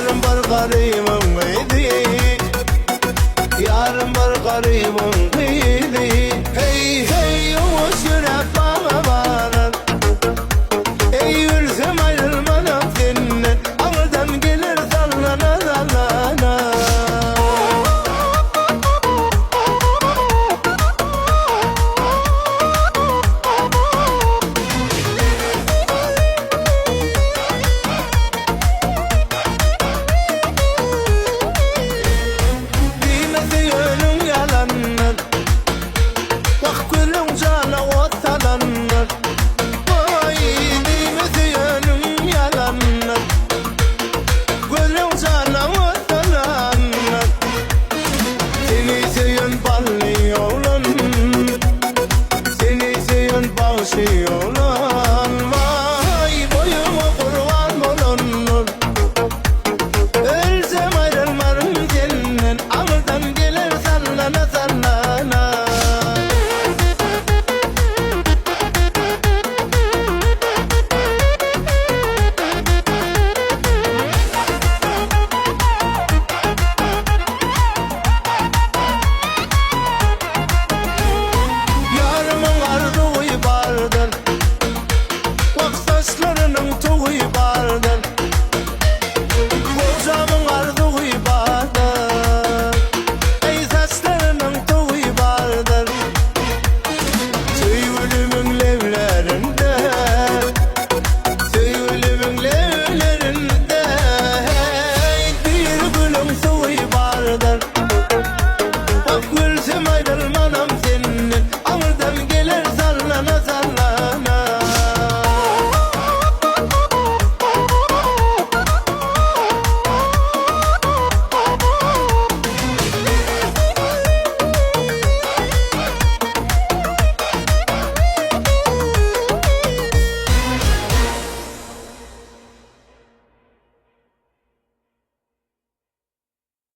Yarın var garibim idi, yarın var garibim idi. Hey hey yavaş yürek bana varır, ey yürüsem ayrılmadan senden. Ağırdan gelir sallana sallana. Olan vay boyuma kurban bulunur, ölsem ayrılmarım senden. Ağırdan gelir sallana sallana. Yarımın arzuğu bardır, saçlarının tuğu bardır. Kocamın